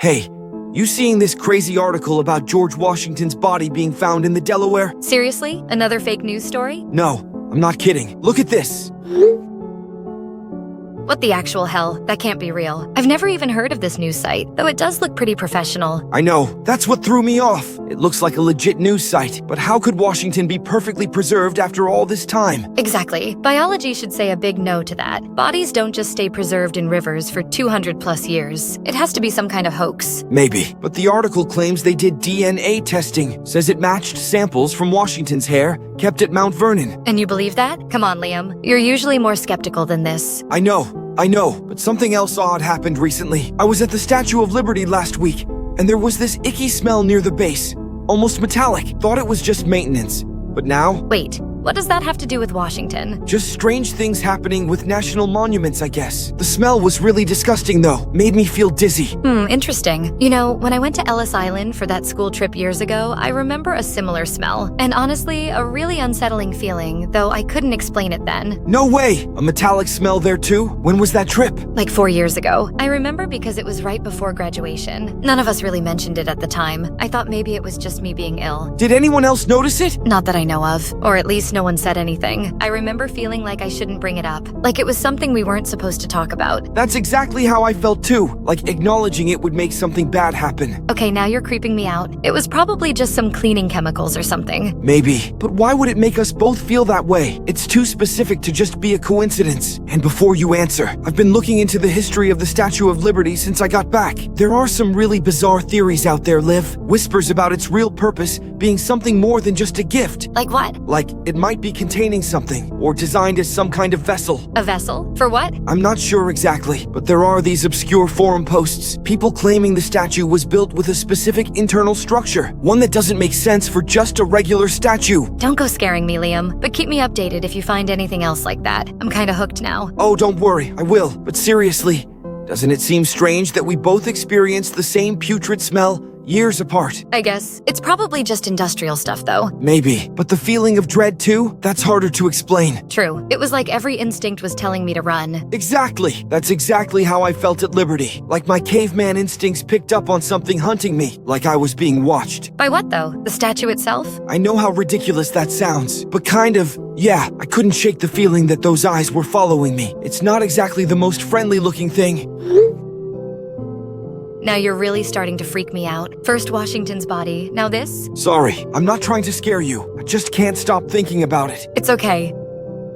Hey, you seeing this crazy article about George Washington's body being found in the Delaware? Seriously? Another fake news story? No, I'm not kidding. Look at this. What the actual hell? That can't be real. I've never even heard of this news site, though it does look pretty professional. I know, that's what threw me off. It looks like a legit news site, but how could Washington be perfectly preserved after all this time? Exactly. Biology should say a big no to that. Bodies don't just stay preserved in rivers for 200 plus years. It has to be some kind of hoax. Maybe, but the article claims they did DNA testing, says it matched samples from Washington's hair kept at Mount Vernon. And you believe that? Come on, Liam. You're usually more skeptical than this. I know, but something else odd happened recently. I was at the Statue of Liberty last week, and there was this icky smell near the base. Almost metallic. Thought it was just maintenance. But now... Wait, what does that have to do with Washington? Just strange things happening with national monuments, I guess. The smell was really disgusting, though. Made me feel dizzy. Interesting. You know, when I went to Ellis Island for that school trip years ago, I remember a similar smell. And honestly, a really unsettling feeling, though I couldn't explain it then. No way! A metallic smell there, too? When was that trip? Like 4 years ago. I remember because it was right before graduation. None of us really mentioned it at the time. I thought maybe it was just me being ill. Did anyone else notice it? Not that I know of. Or at least no one said anything. I remember feeling like I shouldn't bring it up. Like it was something we weren't supposed to talk about. That's exactly how I felt too. Like acknowledging it would make something bad happen. Okay, now you're creeping me out. It was probably just some cleaning chemicals or something. Maybe. But why would it make us both feel that way? It's too specific to just be a coincidence. And before you answer, I've been looking into the history of the Statue of Liberty since I got back. There are some really bizarre theories out there, Liv. Whispers about its real purpose being something more than just a gift. Like what? Like it might be containing something, or designed as some kind of vessel. A vessel? For what? I'm not sure exactly, but there are these obscure forum posts, people claiming the statue was built with a specific internal structure, one that doesn't make sense for just a regular statue. Don't go scaring me, Liam, but keep me updated if you find anything else like that. I'm kinda hooked now. Oh, don't worry, I will. But seriously, doesn't it seem strange that we both experienced the same putrid smell years apart? I guess. It's probably just industrial stuff, though. Maybe. But the feeling of dread, too? That's harder to explain. True. It was like every instinct was telling me to run. Exactly. That's exactly how I felt at Liberty. Like my caveman instincts picked up on something hunting me. Like I was being watched. By what, though? The statue itself? I know how ridiculous that sounds, but kind of, yeah. I couldn't shake the feeling that those eyes were following me. It's not exactly the most friendly-looking thing. Now you're really starting to freak me out. First Washington's body, now this? Sorry, I'm not trying to scare you. I just can't stop thinking about it. It's okay.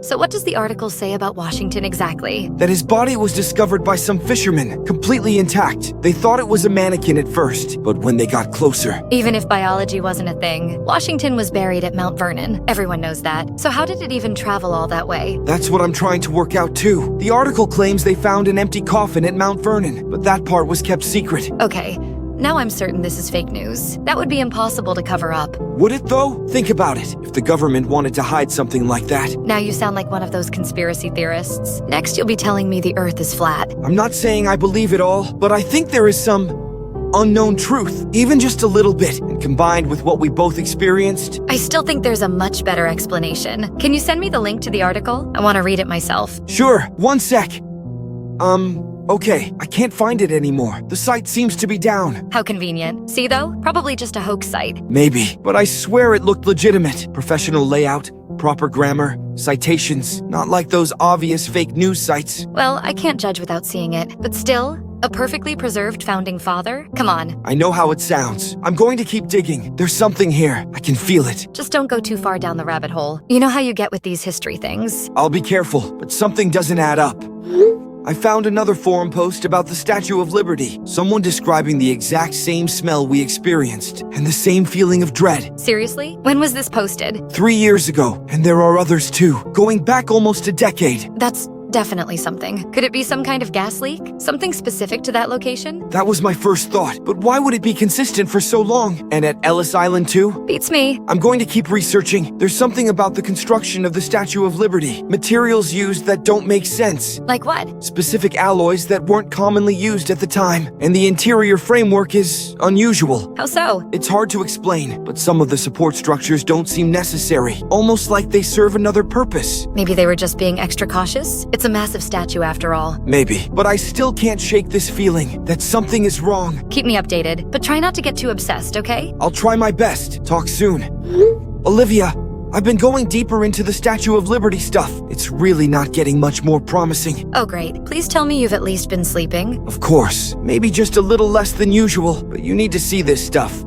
So what does the article say about Washington exactly? That his body was discovered by some fishermen, completely intact. They thought it was a mannequin at first, but when they got closer... Even if biology wasn't a thing, Washington was buried at Mount Vernon. Everyone knows that. So how did it even travel all that way? That's what I'm trying to work out too. The article claims they found an empty coffin at Mount Vernon, but that part was kept secret. Okay. Now I'm certain this is fake news. That would be impossible to cover up. Would it, though? Think about it. If the government wanted to hide something like that... Now you sound like one of those conspiracy theorists. Next you'll be telling me the Earth is flat. I'm not saying I believe it all, but I think there is some unknown truth, even just a little bit, and combined with what we both experienced... I still think there's a much better explanation. Can you send me the link to the article? I want to read it myself. Sure, one sec. Okay, I can't find it anymore. The site seems to be down. How convenient. See, though? Probably just a hoax site. Maybe, but I swear it looked legitimate. Professional layout, proper grammar, citations, not like those obvious fake news sites. Well, I can't judge without seeing it, but still, a perfectly preserved founding father? Come on. I know how it sounds. I'm going to keep digging. There's something here. I can feel it. Just don't go too far down the rabbit hole. You know how you get with these history things. I'll be careful, but something doesn't add up. I found another forum post about the Statue of Liberty. Someone describing the exact same smell we experienced, and the same feeling of dread. Seriously? When was this posted? 3 years ago, and there are others too, going back almost a decade. That's definitely something. Could it be some kind of gas leak? Something specific to that location? That was my first thought, but why would it be consistent for so long? And at Ellis Island too? Beats me. I'm going to keep researching. There's something about the construction of the Statue of Liberty. Materials used that don't make sense. Like what? Specific alloys that weren't commonly used at the time. And the interior framework is unusual. How so? It's hard to explain, but some of the support structures don't seem necessary. Almost like they serve another purpose. Maybe they were just being extra cautious? It's It's a massive statue after all. Maybe, but I still can't shake this feeling that something is wrong. Keep me updated, but try not to get too obsessed, okay? I'll try my best. Talk soon. Olivia, I've been going deeper into the Statue of Liberty stuff. It's really not getting much more promising. Oh great, please tell me you've at least been sleeping. Of course, maybe just a little less than usual, but you need to see this stuff.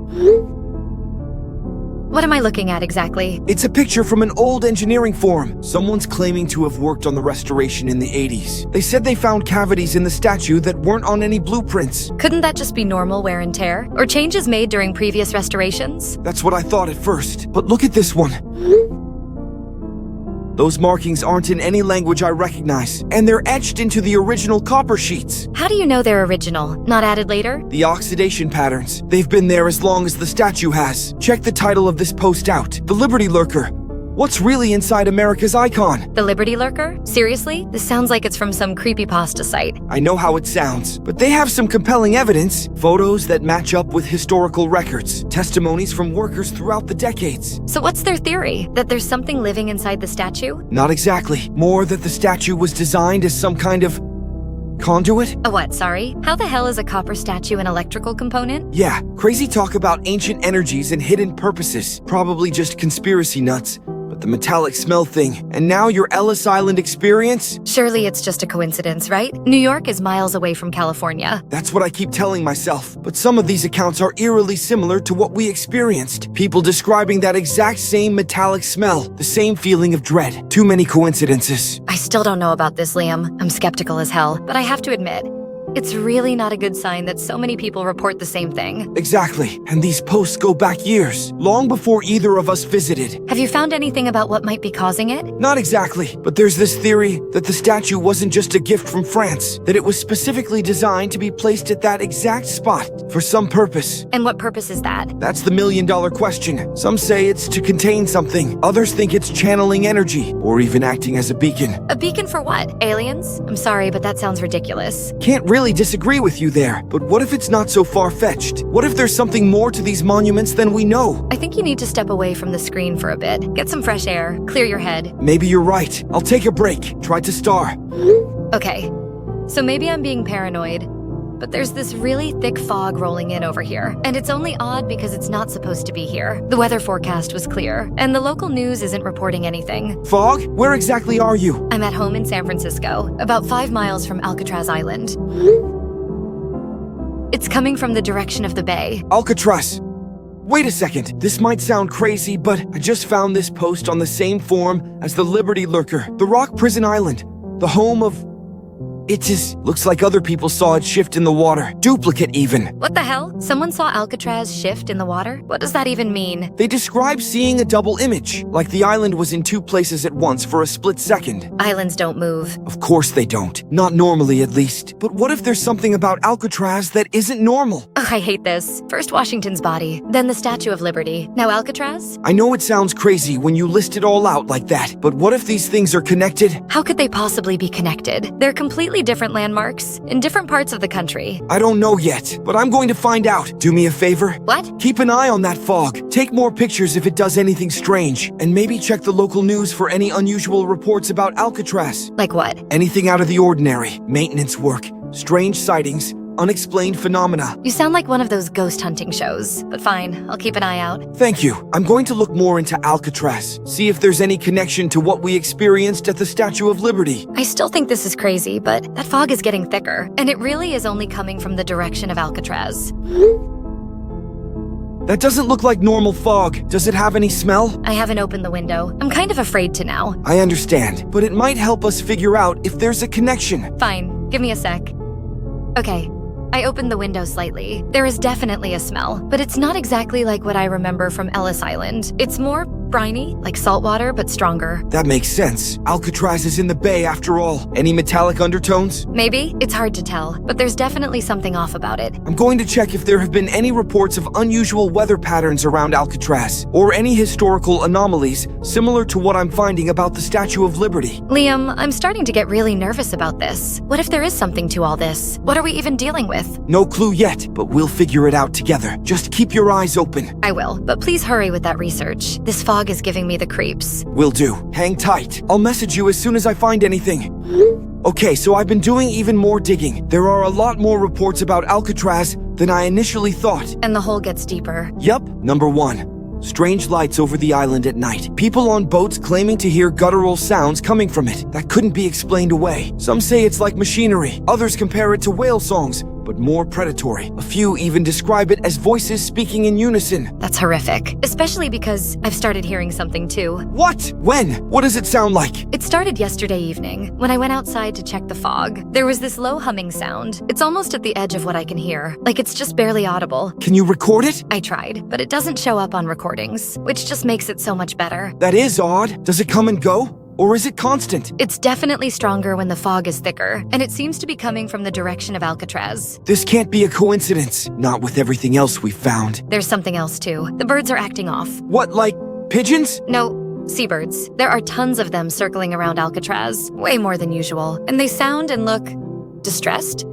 What am I looking at exactly? It's a picture from an old engineering forum. Someone's claiming to have worked on the restoration in the 80s. They said they found cavities in the statue that weren't on any blueprints. Couldn't that just be normal wear and tear? Or changes made during previous restorations? That's what I thought at first. But look at this one. Those markings aren't in any language I recognize, and they're etched into the original copper sheets. How do you know they're original, not added later? The oxidation patterns. They've been there as long as the statue has. Check the title of this post out. The Liberty Lurker. What's really inside America's icon? The Liberty Lurker? Seriously? This sounds like it's from some creepypasta site. I know how it sounds, but they have some compelling evidence. Photos that match up with historical records. Testimonies from workers throughout the decades. So what's their theory? That there's something living inside the statue? Not exactly. More that the statue was designed as some kind of conduit? A what, sorry? How the hell is a copper statue an electrical component? Yeah, crazy talk about ancient energies and hidden purposes. Probably just conspiracy nuts. But the metallic smell thing, and now your Ellis Island experience? Surely it's just a coincidence, right? New York is miles away from California. That's what I keep telling myself. But some of these accounts are eerily similar to what we experienced. People describing that exact same metallic smell, the same feeling of dread. Too many coincidences. I still don't know about this, Liam. I'm skeptical as hell, but I have to admit, it's really not a good sign that so many people report the same thing. Exactly. And these posts go back years, long before either of us visited. Have you found anything about what might be causing it? Not exactly, but there's this theory that the statue wasn't just a gift from France, that it was specifically designed to be placed at that exact spot for some purpose. And what purpose is that? That's the million-dollar question. Some say it's to contain something. Others think it's channeling energy, or even acting as a beacon. A beacon for what? Aliens? I'm sorry, but that sounds ridiculous. Can't really disagree with you there, but what if it's not so far-fetched? What if there's something more to these monuments than we know? I think you need to step away from the screen for a bit. Get some fresh air, clear your head. Maybe you're right. I'll take a break. Try to star. Okay, so maybe I'm being paranoid, but there's this really thick fog rolling in over here, and it's only odd because it's not supposed to be here. The weather forecast was clear, and the local news isn't reporting anything. Fog? Where exactly are you? I'm at home in San Francisco, about 5 miles from Alcatraz Island. It's coming from the direction of the bay. Alcatraz. Wait a second. This might sound crazy, but I just found this post on the same forum as the Liberty Lurker, the Rock Prison Island, the home of... Looks like other people saw it shift in the water. Duplicate even. What the hell? Someone saw Alcatraz shift in the water? What does that even mean? They describe seeing a double image, like the island was in 2 places at once for a split second. Islands don't move. Of course they don't. Not normally, at least. But what if there's something about Alcatraz that isn't normal? Ugh, I hate this. First Washington's body, then the Statue of Liberty. Now Alcatraz? I know it sounds crazy when you list it all out like that, but what if these things are connected? How could they possibly be connected? They're completely different landmarks in different parts of the country. I don't know yet, but I'm going to find out. Do me a favor? What? Keep an eye on that fog. Take more pictures if it does anything strange, and maybe check the local news for any unusual reports about Alcatraz. Like what? Anything out of the ordinary. Maintenance work, strange sightings, unexplained phenomena. You sound like one of those ghost hunting shows, but fine, I'll keep an eye out. Thank you. I'm going to look more into Alcatraz, see if there's any connection to what we experienced at the Statue of Liberty. I still think this is crazy, but that fog is getting thicker, and it really is only coming from the direction of Alcatraz. That doesn't look like normal fog. Does it have any smell? I haven't opened the window. I'm kind of afraid to now. I understand, but it might help us figure out if there's a connection. Fine, give me a sec. Okay. I opened the window slightly. There is definitely a smell, but it's not exactly like what I remember from Ellis Island. It's more briny, like salt water, but stronger. That makes sense. Alcatraz is in the bay after all. Any metallic undertones? Maybe. It's hard to tell, but there's definitely something off about it. I'm going to check if there have been any reports of unusual weather patterns around Alcatraz, or any historical anomalies similar to what I'm finding about the Statue of Liberty. Liam, I'm starting to get really nervous about this. What if there is something to all this? What are we even dealing with? No clue yet, but we'll figure it out together. Just keep your eyes open. I will, but please hurry with that research. This fog fog is giving me the creeps. Will do. Hang tight. I'll message you as soon as I find anything. Okay, so I've been doing even more digging. There are a lot more reports about Alcatraz than I initially thought. And the hole gets deeper. Yup. Number 1. Strange lights over the island at night. People on boats claiming to hear guttural sounds coming from it that couldn't be explained away. Some say it's like machinery. Others compare it to whale songs, but more predatory. A few even describe it as voices speaking in unison. That's horrific. Especially because I've started hearing something too. What? When? What does it sound like? It started yesterday evening, when I went outside to check the fog. There was this low humming sound. It's almost at the edge of what I can hear. Like it's just barely audible. Can you record it? I tried, but it doesn't show up on recordings, which just makes it so much better. That is odd. Does it come and go? Or is it constant? It's definitely stronger when the fog is thicker, and it seems to be coming from the direction of Alcatraz. This can't be a coincidence. Not with everything else we've found. There's something else too. The birds are acting off. What, like pigeons? No, seabirds. There are tons of them circling around Alcatraz, way more than usual, and they sound and look distressed.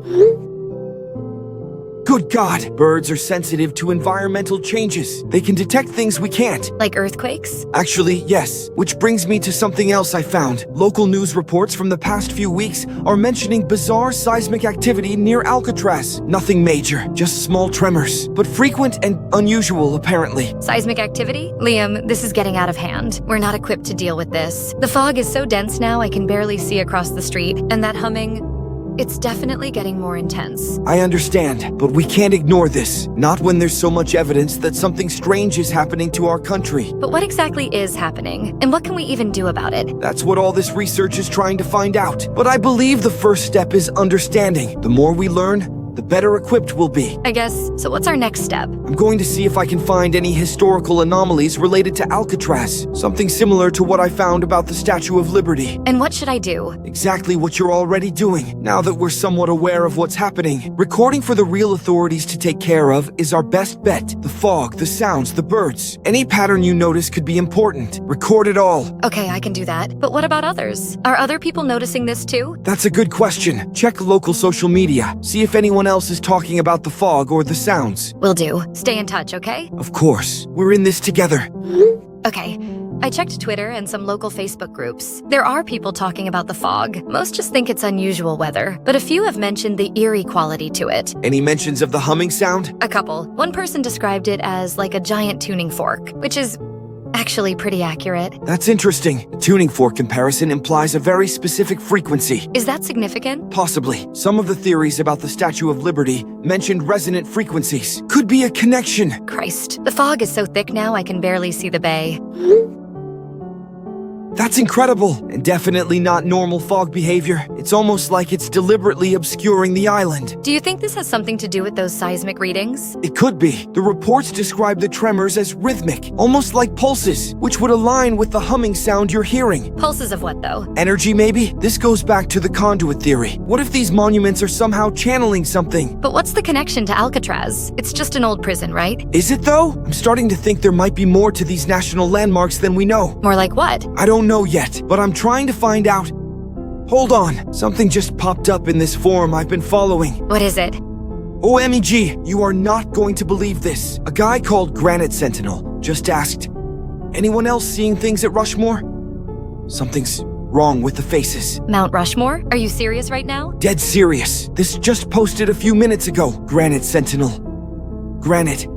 Good God! Birds are sensitive to environmental changes. They can detect things we can't. Like earthquakes? Actually, yes. Which brings me to something else I found. Local news reports from the past few weeks are mentioning bizarre seismic activity near Alcatraz. Nothing major, just small tremors, but frequent and unusual apparently. Seismic activity? Liam, this is getting out of hand. We're not equipped to deal with this. The fog is so dense now I can barely see across the street, and that humming, it's definitely getting more intense. I understand, but we can't ignore this. Not when there's so much evidence that something strange is happening to our country. But what exactly is happening? And what can we even do about it? That's what all this research is trying to find out. But I believe the first step is understanding. The more we learn, the better equipped we'll be. I guess, so what's our next step? I'm going to see if I can find any historical anomalies related to Alcatraz. Something similar to what I found about the Statue of Liberty. And what should I do? Exactly what you're already doing. Now that we're somewhat aware of what's happening, recording for the real authorities to take care of is our best bet. The fog, the sounds, the birds. Any pattern you notice could be important. Record it all. Okay, I can do that. But what about others? Are other people noticing this too? That's a good question. Check local social media. See if anyone else is talking about the fog or the sounds. Will do. Stay in touch, okay? Of course. We're in this together. Okay. I checked Twitter and some local Facebook groups. There are people talking about the fog. Most just think it's unusual weather, but a few have mentioned the eerie quality to it. Any mentions of the humming sound? A couple. One person described it as like a giant tuning fork, which is actually pretty accurate. That's interesting. A tuning fork comparison implies a very specific frequency. Is that significant? Possibly. Some of the theories about the Statue of Liberty mentioned resonant frequencies. Could be a connection. Christ. The fog is so thick now I can barely see the bay. That's incredible, and definitely not normal fog behavior. It's almost like it's deliberately obscuring the island. Do you think this has something to do with those seismic readings? It could be. The reports describe the tremors as rhythmic, almost like pulses, which would align with the humming sound you're hearing. Pulses of what, though? Energy, maybe? This goes back to the conduit theory. What if these monuments are somehow channeling something? But what's the connection to Alcatraz? It's just an old prison, right? Is it, though? I'm starting to think there might be more to these national landmarks than we know. More like what? I don't know yet, but I'm trying to find out. Hold on, something just popped up in this forum I've been following. What is it? OMG, you are not going to believe this. A guy called Granite Sentinel just asked, anyone else seeing things at Rushmore? Something's wrong with the faces. Mount Rushmore? Are you serious right now? Dead serious. This just posted a few minutes ago. Granite Sentinel. Granite.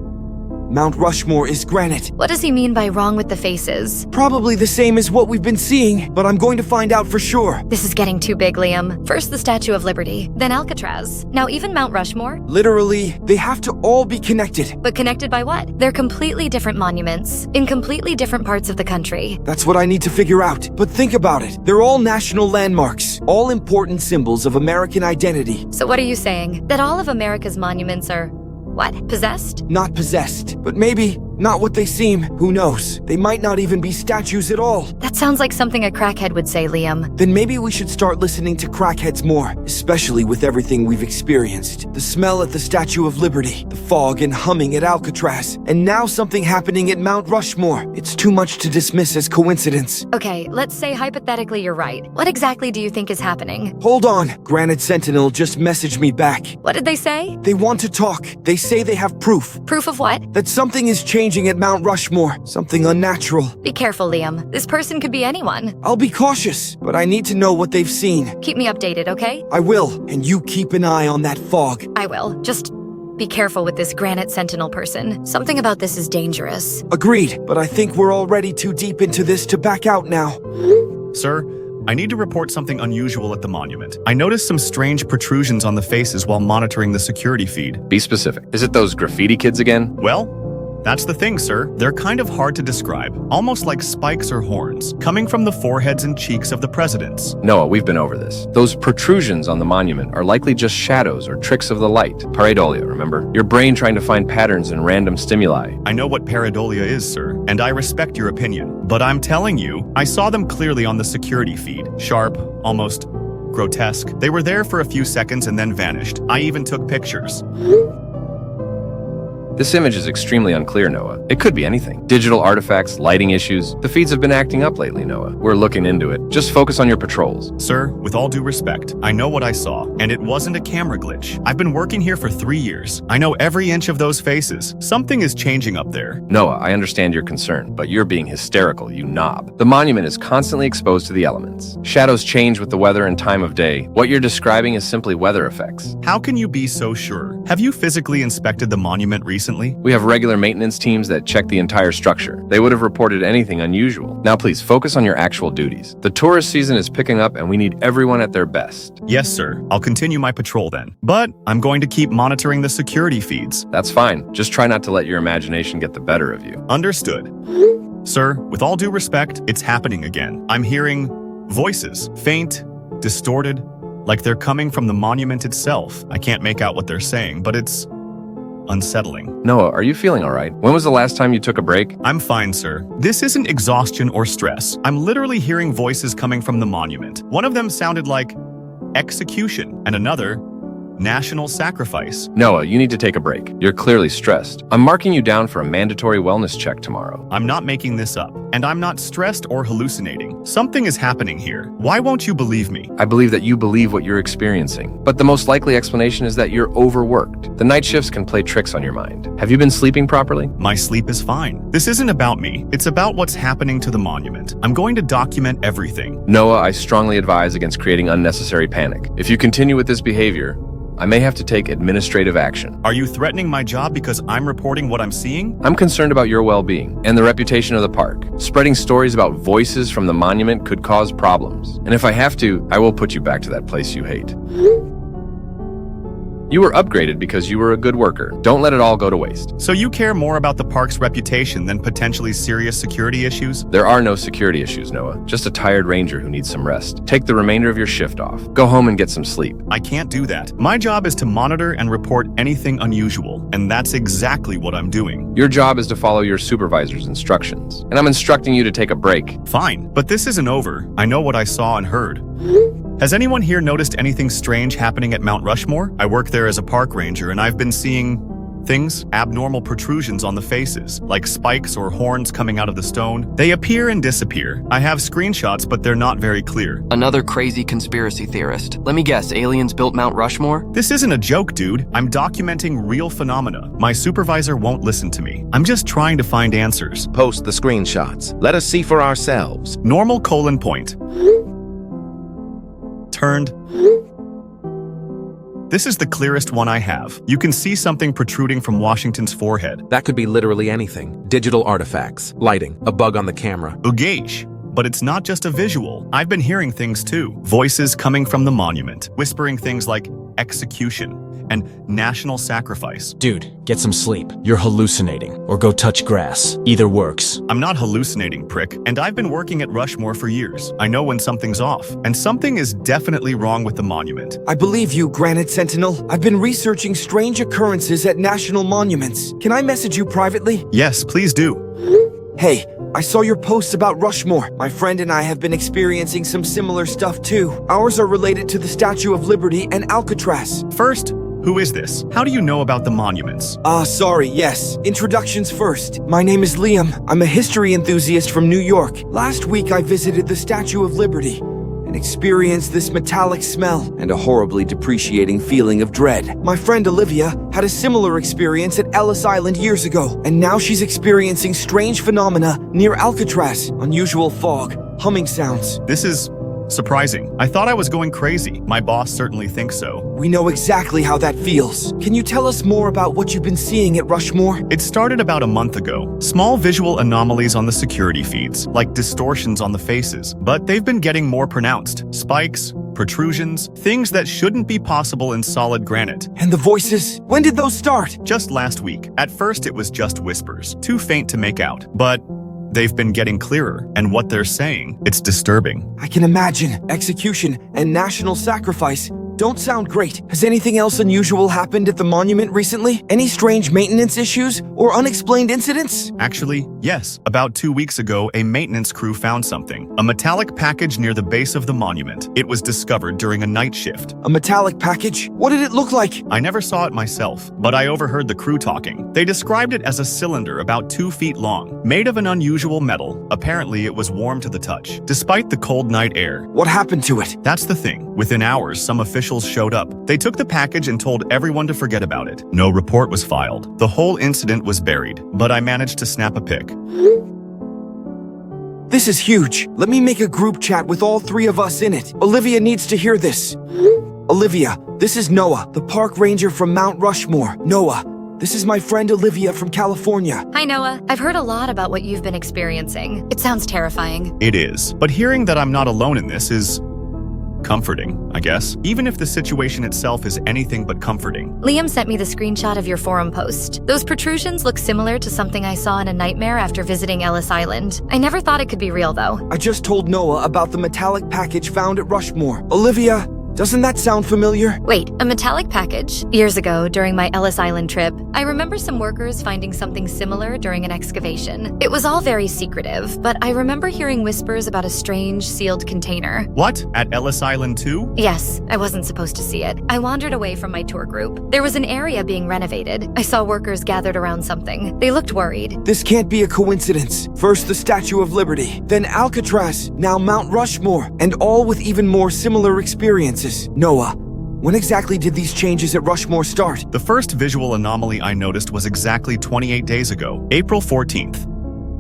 Mount Rushmore is granite. What does he mean by wrong with the faces? Probably the same as what we've been seeing, but I'm going to find out for sure. This is getting too big, Liam. First the Statue of Liberty, then Alcatraz. Now even Mount Rushmore? Literally, they have to all be connected. But connected by what? They're completely different monuments, in completely different parts of the country. That's what I need to figure out. But think about it. They're all national landmarks, all important symbols of American identity. So what are you saying? That all of America's monuments are, what, possessed? Not possessed, but maybe not what they seem. Who knows? They might not even be statues at all. That sounds like something a crackhead would say, Liam. Then maybe we should start listening to crackheads more, especially with everything we've experienced. The smell at the Statue of Liberty, the fog and humming at Alcatraz, and now something happening at Mount Rushmore. It's too much to dismiss as coincidence. Okay, let's say hypothetically you're right. What exactly do you think is happening? Hold on. Granite Sentinel just messaged me back. What did they say? They want to talk. They say they have proof. Proof of what? That something is changing changing at Mount Rushmore. Something unnatural. Be careful, Liam. This person could be anyone. I'll be cautious, but I need to know what they've seen. Keep me updated, okay? I will, and you keep an eye on that fog. I will. Just be careful with this Granite Sentinel person. Something about this is dangerous. Agreed, but I think we're already too deep into this to back out now. Sir, I need to report something unusual at the monument. I noticed some strange protrusions on the faces while monitoring the security feed. Be specific. Is it those graffiti kids again? Well, that's the thing, sir. They're kind of hard to describe, almost like spikes or horns, coming from the foreheads and cheeks of the presidents. Noah, we've been over this. Those protrusions on the monument are likely just shadows or tricks of the light. Pareidolia, remember? Your brain trying to find patterns in random stimuli. I know what pareidolia is, sir, and I respect your opinion. But I'm telling you, I saw them clearly on the security feed. Sharp, almost grotesque. They were there for a few seconds and then vanished. I even took pictures. This image is extremely unclear, Noah. It could be anything. Digital artifacts, lighting issues. The feeds have been acting up lately, Noah. We're looking into it. Just focus on your patrols. Sir, with all due respect, I know what I saw, and it wasn't a camera glitch. I've been working here for 3 years. I know every inch of those faces. Something is changing up there. Noah, I understand your concern, but you're being hysterical, you knob. The monument is constantly exposed to the elements. Shadows change with the weather and time of day. What you're describing is simply weather effects. How can you be so sure? Have you physically inspected the monument recently? We have regular maintenance teams that check the entire structure. They would have reported anything unusual. Now please focus on your actual duties. The tourist season is picking up and we need everyone at their best. Yes, sir. I'll continue my patrol then. But I'm going to keep monitoring the security feeds. That's fine. Just try not to let your imagination get the better of you. Understood. Sir, with all due respect, it's happening again. I'm hearing voices, faint, distorted, like they're coming from the monument itself. I can't make out what they're saying, but it's unsettling. Noah, are you feeling all right? When was the last time you took a break? I'm fine, sir. This isn't exhaustion or stress. I'm literally hearing voices coming from the monument. One of them sounded like execution, and another, national sacrifice. Noah, you need to take a break. You're clearly stressed. I'm marking you down for a mandatory wellness check tomorrow. I'm not making this up, and I'm not stressed or hallucinating. Something is happening here. Why won't you believe me? I believe that you believe what you're experiencing, but the most likely explanation is that you're overworked. The night shifts can play tricks on your mind. Have you been sleeping properly? My sleep is fine. This isn't about me. It's about what's happening to the monument. I'm going to document everything. Noah, I strongly advise against creating unnecessary panic. If you continue with this behavior, I may have to take administrative action. Are you threatening my job because I'm reporting what I'm seeing? I'm concerned about your well-being and the reputation of the park. Spreading stories about voices from the monument could cause problems. And if I have to, I will put you back to that place you hate. You were upgraded because you were a good worker. Don't let it all go to waste. So you care more about the park's reputation than potentially serious security issues? There are no security issues, Noah. Just a tired ranger who needs some rest. Take the remainder of your shift off. Go home and get some sleep. I can't do that. My job is to monitor and report anything unusual, and that's exactly what I'm doing. Your job is to follow your supervisor's instructions, and I'm instructing you to take a break. Fine, but this isn't over. I know what I saw and heard. Has anyone here noticed anything strange happening at Mount Rushmore? I work there as a park ranger, and I've been seeing things, abnormal protrusions on the faces, like spikes or horns coming out of the stone. They appear and disappear. I have screenshots, but they're not very clear. Another crazy conspiracy theorist. Let me guess, aliens built Mount Rushmore? This isn't a joke, dude. I'm documenting real phenomena. My supervisor won't listen to me. I'm just trying to find answers. Post the screenshots. Let us see for ourselves. Normal : point. Turned. This is the clearest one I have. You can see something protruding from Washington's forehead. That could be literally anything. Digital artifacts, lighting, a bug on the camera. Ugage. But it's not just a visual. I've been hearing things too. Voices coming from the monument, whispering things like execution and national sacrifice. Dude, get some sleep. You're hallucinating. Or go touch grass. Either works. I'm not hallucinating, prick. And I've been working at Rushmore for years. I know when something's off. And something is definitely wrong with the monument. I believe you, Granite Sentinel. I've been researching strange occurrences at national monuments. Can I message you privately? Yes, please do. Hey, I saw your posts about Rushmore. My friend and I have been experiencing some similar stuff too. Ours are related to the Statue of Liberty and Alcatraz. First, who is this? How do you know about the monuments? Sorry, yes. Introductions first. My name is Liam. I'm a history enthusiast from New York. Last week I visited the Statue of Liberty, and experience this metallic smell and a horribly depreciating feeling of dread. My friend Olivia had a similar experience at Ellis Island years ago, and now she's experiencing strange phenomena near Alcatraz, unusual fog, humming sounds. This is surprising. I thought I was going crazy. My boss certainly thinks so. We know exactly how that feels. Can you tell us more about what you've been seeing at Rushmore? It started about a month ago. Small visual anomalies on the security feeds, like distortions on the faces. But they've been getting more pronounced. Spikes, protrusions, things that shouldn't be possible in solid granite. And the voices? When did those start? Just last week. At first it was just whispers, too faint to make out. But they've been getting clearer, and what they're saying, it's disturbing. I can imagine. Execution and national sacrifice don't sound great. Has anything else unusual happened at the monument recently? Any strange maintenance issues or unexplained incidents? Actually, yes. About 2 weeks ago, a maintenance crew found something. A metallic package near the base of the monument. It was discovered during a night shift. A metallic package? What did it look like? I never saw it myself, but I overheard the crew talking. They described it as a cylinder about 2 feet long, made of an unusual metal. Apparently, it was warm to the touch, despite the cold night air. What happened to it? That's the thing. Within hours, some officials showed up. They took the package and told everyone to forget about it. No report was filed. The whole incident was buried, but I managed to snap a pic. This is huge. Let me make a group chat with all 3 of us in it. Olivia needs to hear this. Olivia, this is Noah, the park ranger from Mount Rushmore. Noah, this is my friend Olivia from California. Hi, Noah. I've heard a lot about what you've been experiencing. It sounds terrifying. It is, but hearing that I'm not alone in this is comforting, I guess. Even if the situation itself is anything but comforting. Liam sent me the screenshot of your forum post. Those protrusions look similar to something I saw in a nightmare after visiting Ellis Island. I never thought it could be real, though. I just told Noah about the metallic package found at Rushmore. Olivia, doesn't that sound familiar? Wait, a metallic package? Years ago, during my Ellis Island trip, I remember some workers finding something similar during an excavation. It was all very secretive, but I remember hearing whispers about a strange, sealed container. What? At Ellis Island too? Yes, I wasn't supposed to see it. I wandered away from my tour group. There was an area being renovated. I saw workers gathered around something. They looked worried. This can't be a coincidence. First the Statue of Liberty, then Alcatraz, now Mount Rushmore, and all with even more similar experiences. Noah, when exactly did these changes at Rushmore start? The first visual anomaly I noticed was exactly 28 days ago, April 14th.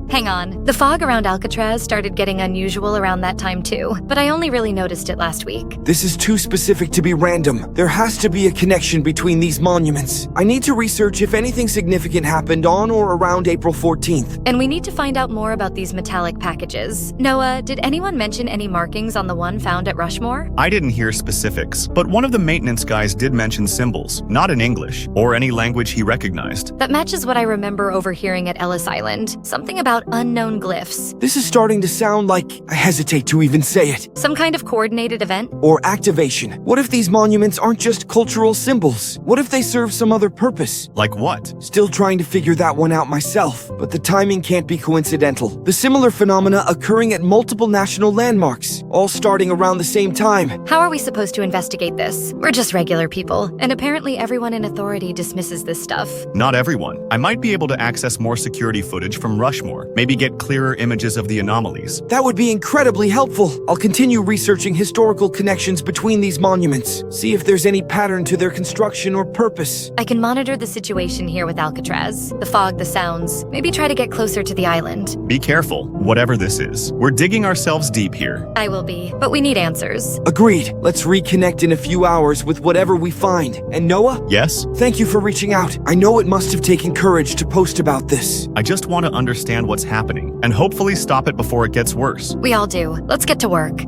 Hang on. The fog around Alcatraz started getting unusual around that time too, but I only really noticed it last week. This is too specific to be random. There has to be a connection between these monuments. I need to research if anything significant happened on or around April 14th. And we need to find out more about these metallic packages. Noah, did anyone mention any markings on the one found at Rushmore? I didn't hear specifics, but one of the maintenance guys did mention symbols, not in English, or any language he recognized. That matches what I remember overhearing at Ellis Island. Something about unknown glyphs. This is starting to sound like, I hesitate to even say it, Some kind of coordinated event? or activation. What if these monuments aren't just cultural symbols? What if they serve some other purpose? Like what? Still trying to figure that one out myself, but the timing can't be coincidental. The similar phenomena occurring at multiple national landmarks, all starting around the same time. How are we supposed to investigate this? We're just regular people, and apparently everyone in authority dismisses this stuff. Not everyone. I might be able to access more security footage from Rushmore, maybe get clearer images of the anomalies. That would be incredibly helpful. I'll continue researching historical connections between these monuments, see if there's any pattern to their construction or purpose. I can monitor the situation here with Alcatraz, the fog, the sounds, maybe try to get closer to the island. Be careful, whatever this is. We're digging ourselves deep here. I will be, but we need answers. Agreed. Let's reconnect in a few hours with whatever we find. And Noah? Yes? Thank you for reaching out. I know it must have taken courage to post about this. I just want to understand what's happening, and hopefully stop it before it gets worse. We all do. Let's get to work.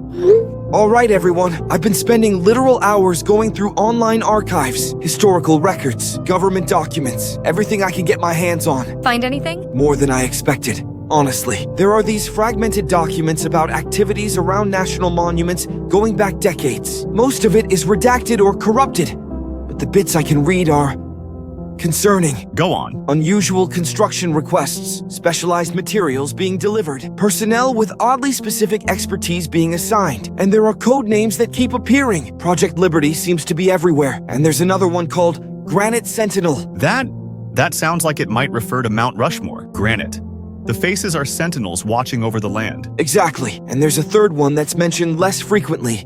All right, everyone. I've been spending literal hours going through online archives, historical records, government documents, everything I can get my hands on. Find anything? More than I expected. Honestly, there are these fragmented documents about activities around national monuments going back decades. Most of it is redacted or corrupted, but the bits I can read are concerning. Go on. Unusual construction requests, specialized materials being delivered, personnel with oddly specific expertise being assigned, and there are code names that keep appearing. Project Liberty seems to be everywhere, and there's another one called Granite Sentinel. That sounds like it might refer to Mount Rushmore, granite. The faces are sentinels watching over the land. Exactly. And there's a third one that's mentioned less frequently.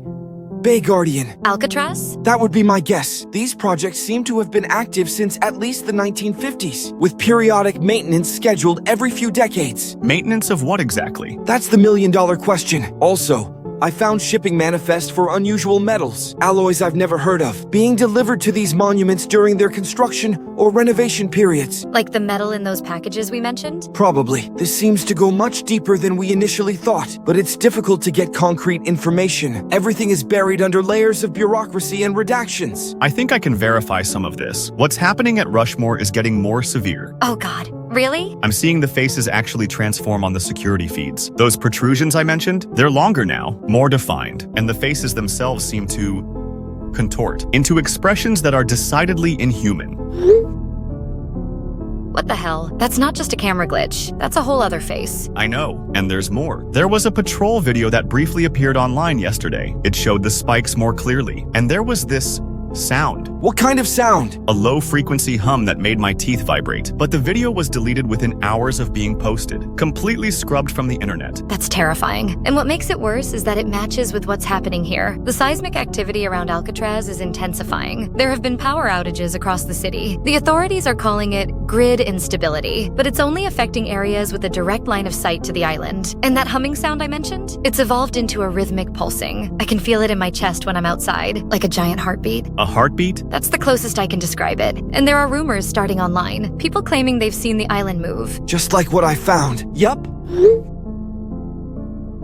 Bay Guardian. Alcatraz? That would be my guess. These projects seem to have been active since at least the 1950s, with periodic maintenance scheduled every few decades. Maintenance of what exactly? That's the million-dollar question. Also, I found shipping manifests for unusual metals, alloys I've never heard of, being delivered to these monuments during their construction or renovation periods. Like the metal in those packages we mentioned? Probably. This seems to go much deeper than we initially thought, but it's difficult to get concrete information. Everything is buried under layers of bureaucracy and redactions. I think I can verify some of this. What's happening at Rushmore is getting more severe. Oh God, really? I'm seeing the faces actually transform on the security feeds. Those protrusions I mentioned, they're longer now, more defined, and the faces themselves seem to contort into expressions that are decidedly inhuman. What the hell? That's not just a camera glitch. That's a whole other face. I know, and there's more. There was a patrol video that briefly appeared online yesterday. It showed the spikes more clearly, and there was this sound. What kind of sound? A low-frequency hum that made my teeth vibrate. But the video was deleted within hours of being posted, completely scrubbed from the internet. That's terrifying. And what makes it worse is that it matches with what's happening here. The seismic activity around Alcatraz is intensifying. There have been power outages across the city. The authorities are calling it grid instability, but it's only affecting areas with a direct line of sight to the island. And that humming sound I mentioned? It's evolved into a rhythmic pulsing. I can feel it in my chest when I'm outside, like a giant heartbeat. A heartbeat? That's the closest I can describe it. And there are rumors starting online. People claiming they've seen the island move. Just like what I found. Yup.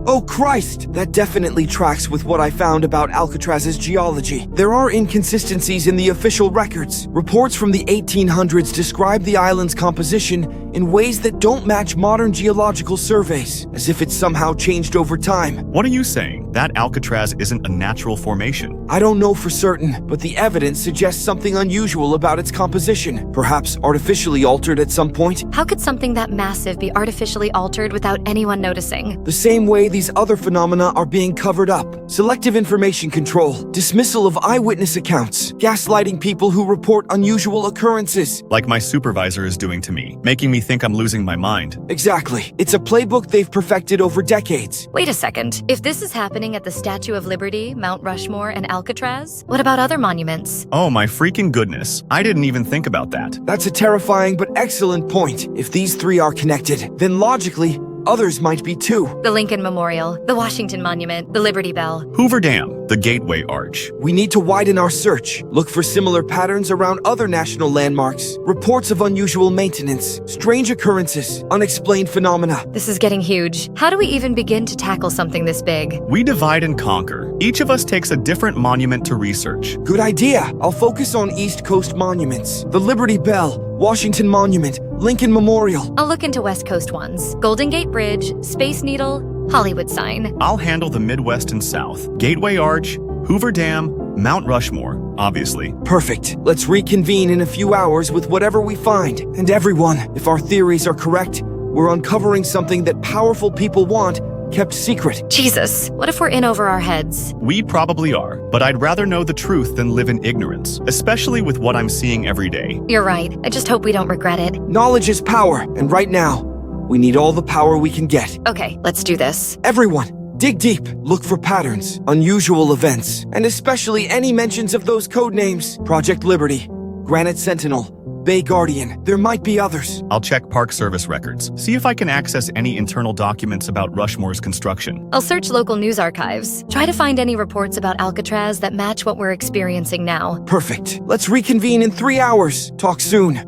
Oh Christ! That definitely tracks with what I found about Alcatraz's geology. There are inconsistencies in the official records. Reports from the 1800s describe the island's composition in ways that don't match modern geological surveys, as if it's somehow changed over time. What are you saying? That Alcatraz isn't a natural formation? I don't know for certain, but the evidence suggests something unusual about its composition, perhaps artificially altered at some point. How could something that massive be artificially altered without anyone noticing? The same way these other phenomena are being covered up. Selective information control, dismissal of eyewitness accounts, gaslighting people who report unusual occurrences. Like my supervisor is doing to me, making me think I'm losing my mind. Exactly. It's a playbook they've perfected over decades. Wait a second. If this is happening at the Statue of Liberty, Mount Rushmore, and Alcatraz, what about other monuments? Oh my freaking goodness. I didn't even think about that. That's a terrifying but excellent point. If these three are connected, then logically, others might be too. The Lincoln Memorial, the Washington Monument, the Liberty Bell. Hoover Dam, the Gateway Arch. We need to widen our search. Look for similar patterns around other national landmarks. Reports of unusual maintenance, strange occurrences, unexplained phenomena. This is getting huge. How do we even begin to tackle something this big? We divide and conquer. Each of us takes a different monument to research. Good idea. I'll focus on East Coast monuments. The Liberty Bell, Washington Monument, Lincoln Memorial. I'll look into West Coast ones. Golden Gate Bridge, Space Needle, Hollywood sign. I'll handle the Midwest and South. Gateway Arch, Hoover Dam, Mount Rushmore, obviously. Perfect. Let's reconvene in a few hours with whatever we find. And everyone, if our theories are correct, we're uncovering something that powerful people want kept secret. Jesus, what if we're in over our heads? We probably are, but I'd rather know the truth than live in ignorance, especially with what I'm seeing every day. You're right. I just hope we don't regret it. Knowledge is power, and right now, we need all the power we can get. Okay, let's do this. Everyone, dig deep. Look for patterns, unusual events, and especially any mentions of those code names. Project Liberty, Granite Sentinel, Bay Guardian. There might be others. I'll check Park Service records, see if I can access any internal documents about Rushmore's construction. I'll search local news archives. Try to find any reports about Alcatraz that match what we're experiencing now. Perfect. Let's reconvene in 3 hours. Talk soon.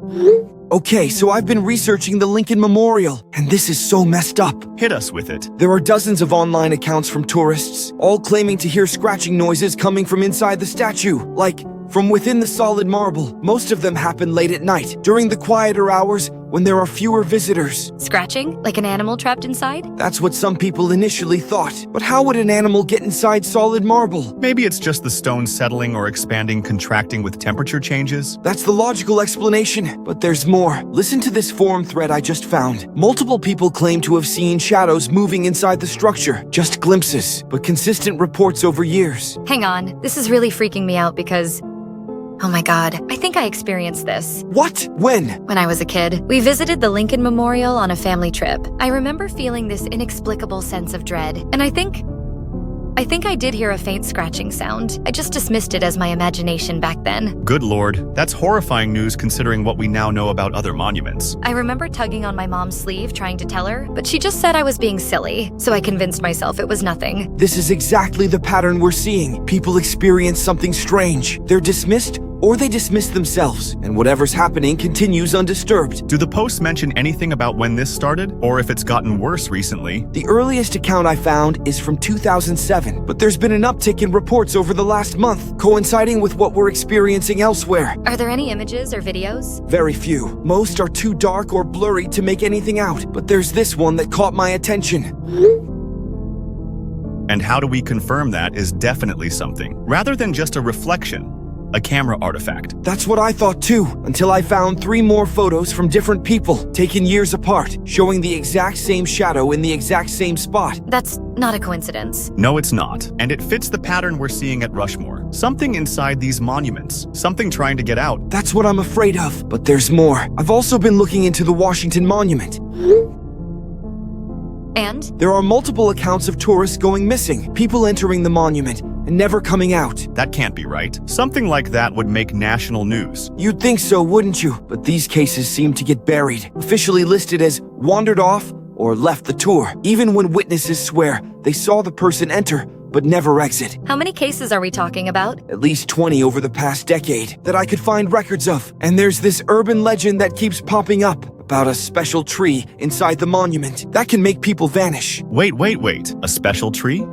Okay, so I've been researching the Lincoln Memorial, and this is so messed up. Hit us with it. There are dozens of online accounts from tourists, all claiming to hear scratching noises coming from inside the statue, like from within the solid marble. Most of them happen late at night, during the quieter hours when there are fewer visitors. Scratching? Like an animal trapped inside? That's what some people initially thought. But how would an animal get inside solid marble? Maybe it's just the stone settling or expanding, contracting with temperature changes. That's the logical explanation, but there's more. Listen to this forum thread I just found. Multiple people claim to have seen shadows moving inside the structure. Just glimpses, but consistent reports over years. Hang on, this is really freaking me out because... Oh my god, I think I experienced this. What? When? When I was a kid, we visited the Lincoln Memorial on a family trip. I remember feeling this inexplicable sense of dread, and I think I did hear a faint scratching sound. I just dismissed it as my imagination back then. Good lord, that's horrifying news considering what we now know about other monuments. I remember tugging on my mom's sleeve trying to tell her, but she just said I was being silly, so I convinced myself it was nothing. This is exactly the pattern we're seeing. People experience something strange. They're dismissed, or they dismiss themselves, and whatever's happening continues undisturbed. Do the posts mention anything about when this started, or if it's gotten worse recently? The earliest account I found is from 2007, but there's been an uptick in reports over the last month, coinciding with what we're experiencing elsewhere. Are there any images or videos? Very few. Most are too dark or blurry to make anything out, but there's this one that caught my attention. And how do we confirm that is definitely something, rather than just a reflection? A camera artifact. That's what I thought too, until I found 3 more photos from different people, taken years apart, showing the exact same shadow in the exact same spot. That's not a coincidence. No, it's not. And it fits the pattern we're seeing at Rushmore. Something inside these monuments. Something trying to get out. That's what I'm afraid of, but there's more. I've also been looking into the Washington Monument. And? There are multiple accounts of tourists going missing, people entering the monument and never coming out. That can't be right. Something like that would make national news. You'd think so, wouldn't you? But these cases seem to get buried, officially listed as wandered off or left the tour, even when witnesses swear they saw the person enter but never exit. How many cases are we talking about? At least 20 over the past decade that I could find records of. And there's this urban legend that keeps popping up about a special tree inside the monument that can make people vanish. Wait. A special tree?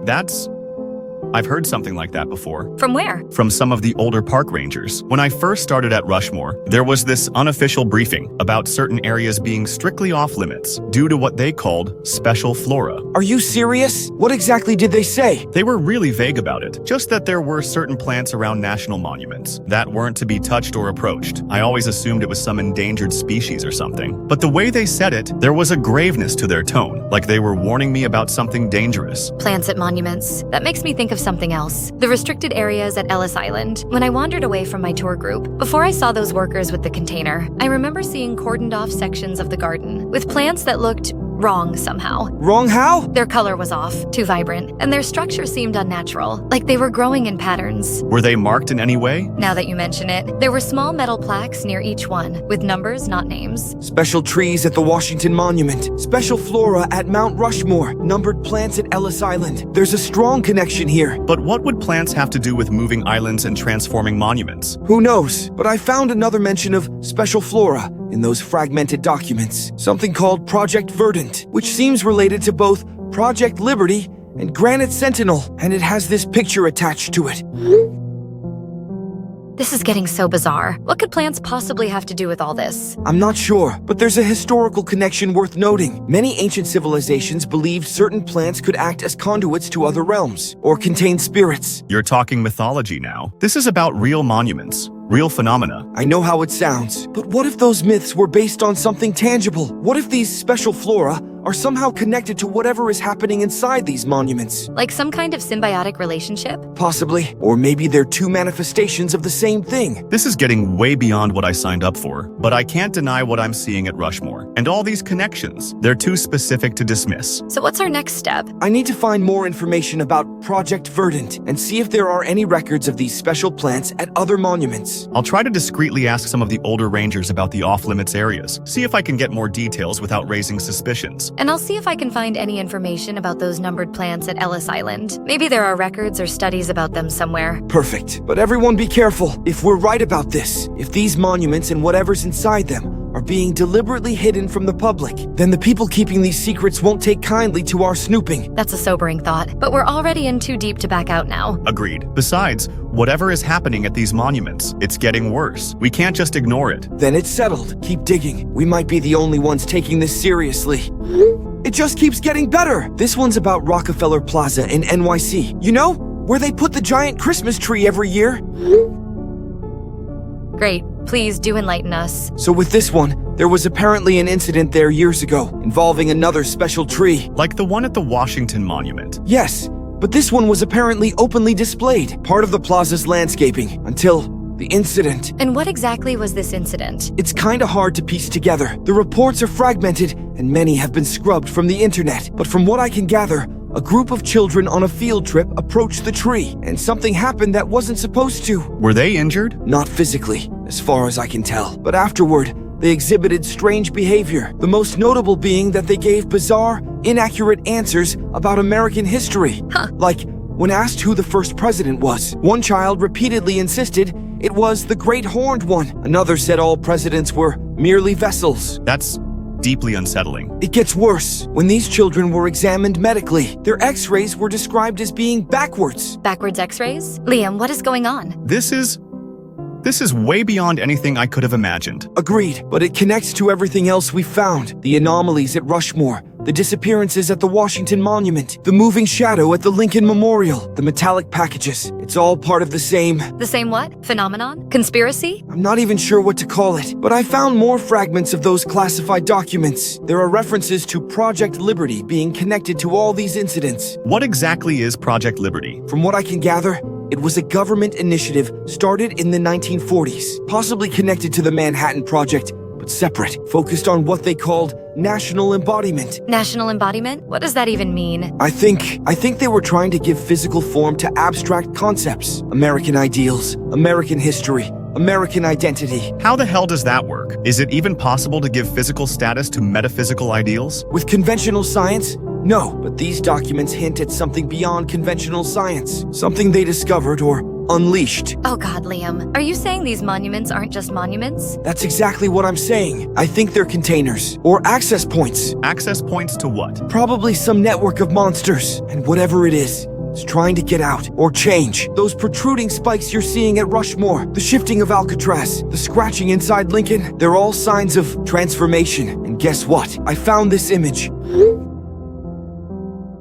I've heard something like that before. From where? From some of the older park rangers. When I first started at Rushmore, there was this unofficial briefing about certain areas being strictly off limits due to what they called special flora. Are you serious? What exactly did they say? They were really vague about it, just that there were certain plants around national monuments that weren't to be touched or approached. I always assumed it was some endangered species or something. But the way they said it, there was a graveness to their tone, like they were warning me about something dangerous. Plants at monuments. That makes me think of something else. The restricted areas at Ellis Island. When I wandered away from my tour group, before I saw those workers with the container, I remember seeing cordoned off sections of the garden with plants that looked wrong somehow. Wrong how? Their color was off, too vibrant, and their structure seemed unnatural, like they were growing in patterns. Were they marked in any way? Now that you mention it, there were small metal plaques near each one, with numbers, not names. Special trees at the Washington Monument. Special flora at Mount Rushmore. Numbered plants at Ellis Island. There's a strong connection here. But what would plants have to do with moving islands and transforming monuments? Who knows? But I found another mention of special flora in those fragmented documents. Something called Project Verdant, which seems related to both Project Liberty and Granite Sentinel, and it has this picture attached to it. This is getting so bizarre. What could plants possibly have to do with all this? I'm not sure, but there's a historical connection worth noting. Many ancient civilizations believed certain plants could act as conduits to other realms, or contain spirits. You're talking mythology now. This is about real monuments. Real phenomena. I know how it sounds, but what if those myths were based on something tangible? What if these special flora are somehow connected to whatever is happening inside these monuments? Like some kind of symbiotic relationship? Possibly. Or maybe they're two manifestations of the same thing. This is getting way beyond what I signed up for, but I can't deny what I'm seeing at Rushmore. And all these connections, they're too specific to dismiss. So what's our next step? I need to find more information about Project Verdant and see if there are any records of these special plants at other monuments. I'll try to discreetly ask some of the older rangers about the off-limits areas, see if I can get more details without raising suspicions. And I'll see if I can find any information about those numbered plants at Ellis Island. Maybe there are records or studies about them somewhere. Perfect. But everyone be careful. If we're right about this, if these monuments and whatever's inside them are being deliberately hidden from the public, then the people keeping these secrets won't take kindly to our snooping. That's a sobering thought, but we're already in too deep to back out now. Agreed. Besides, whatever is happening at these monuments, it's getting worse. We can't just ignore it. Then it's settled. Keep digging. We might be the only ones taking this seriously. It just keeps getting better. This one's about Rockefeller Plaza in NYC. You know, where they put the giant Christmas tree every year? Great. Please do enlighten us. So with this one, there was apparently an incident there years ago involving another special tree. Like the one at the Washington Monument. Yes, but this one was apparently openly displayed, part of the plaza's landscaping, until The incident. And what exactly was this incident? It's kinda hard to piece together. The reports are fragmented, and many have been scrubbed from the internet. But from what I can gather, a group of children on a field trip approached the tree, and something happened that wasn't supposed to. Were they injured? Not physically, as far as I can tell. But afterward, they exhibited strange behavior, the most notable being that they gave bizarre, inaccurate answers about American history. Like, when asked who the first president was, one child repeatedly insisted it was the Great Horned One. Another said all presidents were merely vessels. That's deeply unsettling. It gets worse. When these children were examined medically, their x-rays were described as being backwards. Backwards x-rays? Liam, what is going on? This is way beyond anything I could have imagined. Agreed, but it connects to everything else we found. The anomalies at Rushmore, the disappearances at the Washington Monument, the moving shadow at the Lincoln Memorial, the metallic packages. It's all part of the same... The same what? Phenomenon? Conspiracy? I'm not even sure what to call it, but I found more fragments of those classified documents. There are references to Project Liberty being connected to all these incidents. What exactly is Project Liberty? From what I can gather, it was a government initiative started in the 1940s, possibly connected to the Manhattan Project, but separate, focused on what they called national embodiment. National embodiment? What does that even mean? I think they were trying to give physical form to abstract concepts, American ideals, American history, American identity. How the hell does that work? Is it even possible to give physical status to metaphysical ideals? With conventional science? No, but these documents hint at something beyond conventional science, something they discovered or unleashed. Oh God, Liam. Are you saying these monuments aren't just monuments? That's exactly what I'm saying. I think they're containers, or access points. Access points to what? Probably some network of monsters, and whatever it is, it's trying to get out, or change. Those protruding spikes you're seeing at Rushmore, the shifting of Alcatraz, the scratching inside Lincoln, they're all signs of transformation. And guess what? I found this image.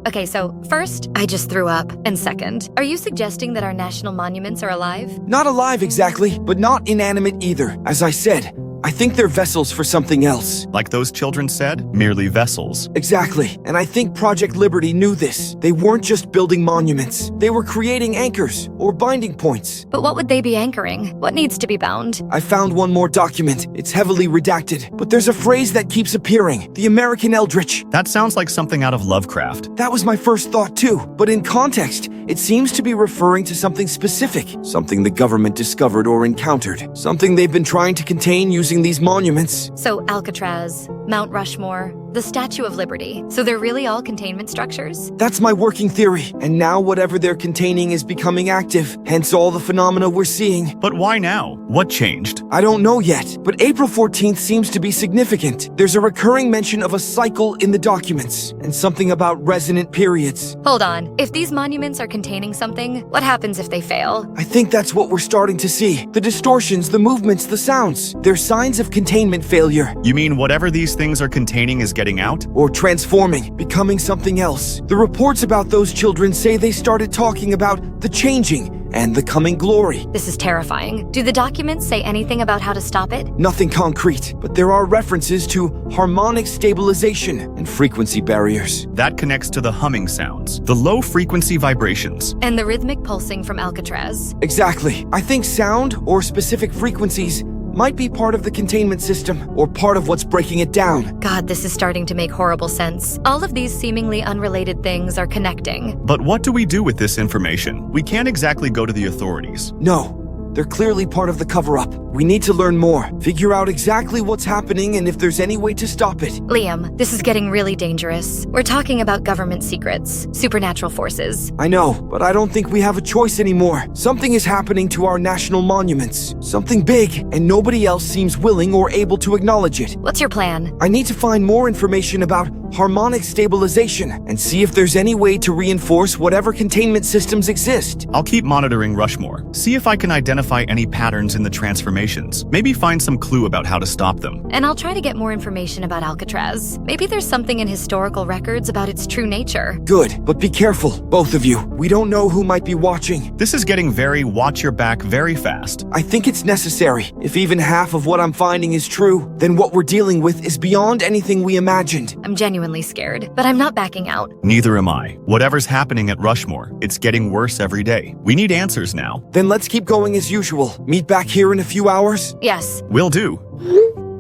Okay, so first, I just threw up, and second, are you suggesting that our national monuments are alive? Not alive exactly, but not inanimate either. As I said, I think they're vessels for something else. Like those children said, merely vessels. Exactly, and I think Project Liberty knew this. They weren't just building monuments. They were creating anchors, or binding points. But what would they be anchoring? What needs to be bound? I found one more document. It's heavily redacted, but there's a phrase that keeps appearing. The American Eldritch. That sounds like something out of Lovecraft. That was my first thought too, but in context, it seems to be referring to something specific. Something the government discovered or encountered. Something they've been trying to contain using these monuments. So Alcatraz, Mount Rushmore, the Statue of Liberty. So they're really all containment structures? That's my working theory. And now whatever they're containing is becoming active, hence all the phenomena we're seeing. But why now? What changed? I don't know yet, but April 14th seems to be significant. There's a recurring mention of a cycle in the documents, and something about resonant periods. Hold on. If these monuments are containing something, what happens if they fail? I think that's what we're starting to see. The distortions, the movements, the sounds. They're signs of containment failure. You mean whatever these things are containing is getting out? Or transforming, becoming something else. The reports about those children say they started talking about the changing and the coming glory. This is terrifying. Do the documents say anything about how to stop it? Nothing concrete, but there are references to harmonic stabilization and frequency barriers. That connects to the humming sounds, the low frequency vibrations. And the rhythmic pulsing from Alcatraz. Exactly. I think sound or specific frequencies might be part of the containment system, or part of what's breaking it down. God, this is starting to make horrible sense. All of these seemingly unrelated things are connecting. But what do we do with this information? We can't exactly go to the authorities. No. They're clearly part of the cover-up. We need to learn more, figure out exactly what's happening and if there's any way to stop it. Liam, this is getting really dangerous. We're talking about government secrets, supernatural forces. I know, but I don't think we have a choice anymore. Something is happening to our national monuments. Something big, and nobody else seems willing or able to acknowledge it. What's your plan? I need to find more information about harmonic stabilization and see if there's any way to reinforce whatever containment systems exist. I'll keep monitoring Rushmore, see if I can identify any patterns in the transformations, maybe find some clue about how to stop them. And I'll try to get more information about Alcatraz. Maybe there's something in historical records about its true nature. Good, but be careful, both of you. We don't know who might be watching. This is getting very watch your back very fast. I think it's necessary. If even half of what I'm finding is true, then what we're dealing with is beyond anything we imagined. I'm genuinely genuinely scared, but I'm not backing out. Neither am I. Whatever's happening at Rushmore, it's getting worse every day. We need answers now. Then let's keep going as usual. Meet back here in a few hours? Yes. Will do.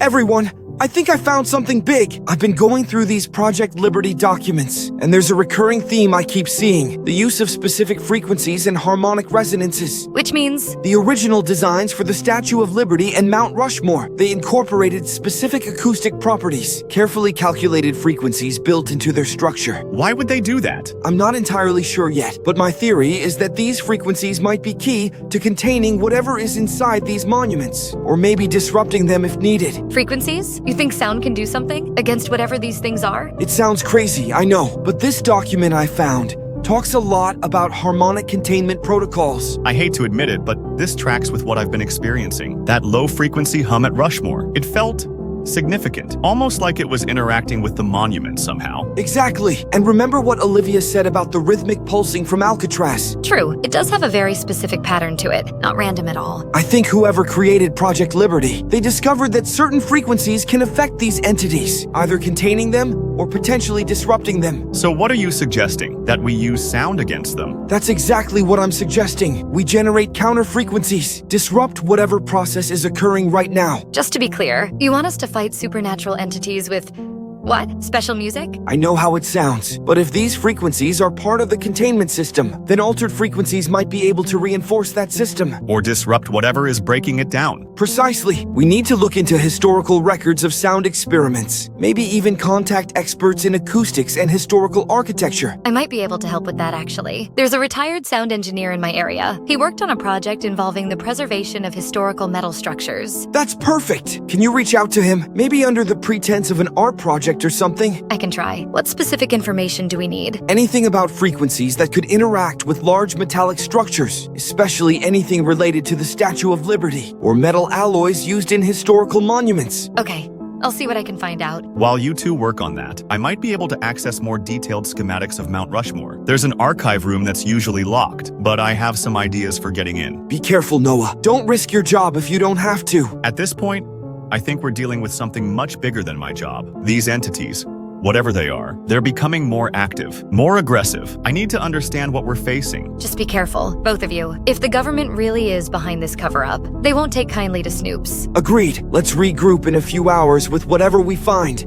Everyone, I think I found something big. I've been going through these Project Liberty documents, and there's a recurring theme I keep seeing: the use of specific frequencies and harmonic resonances. Which means? The original designs for the Statue of Liberty and Mount Rushmore, they incorporated specific acoustic properties, carefully calculated frequencies built into their structure. Why would they do that? I'm not entirely sure yet, but my theory is that these frequencies might be key to containing whatever is inside these monuments, or maybe disrupting them if needed. Frequencies? You think sound can do something against whatever these things are? It sounds crazy, I know, but this document I found talks a lot about harmonic containment protocols. I hate to admit it, but this tracks with what I've been experiencing. That low-frequency hum at Rushmore. It felt significant, almost like it was interacting with the monument somehow. Exactly. And remember what Olivia said about the rhythmic pulsing from Alcatraz? True, it does have a very specific pattern to it, not random at all. I think whoever created Project Liberty, they discovered that certain frequencies can affect these entities, either containing them or potentially disrupting them. So what are you suggesting? That we use sound against them? That's exactly what I'm suggesting. We generate counter frequencies, disrupt whatever process is occurring right now. Just to be clear, you want us to fight supernatural entities with what? Special music? I know how it sounds, but if these frequencies are part of the containment system, then altered frequencies might be able to reinforce that system. Or disrupt whatever is breaking it down. Precisely. We need to look into historical records of sound experiments, maybe even contact experts in acoustics and historical architecture. I might be able to help with that, actually. There's a retired sound engineer in my area. He worked on a project involving the preservation of historical metal structures. That's perfect. Can you reach out to him? Maybe under the pretense of an art project or something? I can try. What specific information do we need? Anything about frequencies that could interact with large metallic structures, especially anything related to the Statue of Liberty or metal alloys used in historical monuments. Okay, I'll see what I can find out. While you two work on that, I might be able to access more detailed schematics of Mount Rushmore. There's an archive room that's usually locked, but I have some ideas for getting in. Be careful, Noah. Don't risk your job if you don't have to. At this point, I think we're dealing with something much bigger than my job. These entities, whatever they are, they're becoming more active, more aggressive. I need to understand what we're facing. Just be careful, both of you. If the government really is behind this cover-up, they won't take kindly to snoops. Agreed. Let's regroup in a few hours with whatever we find.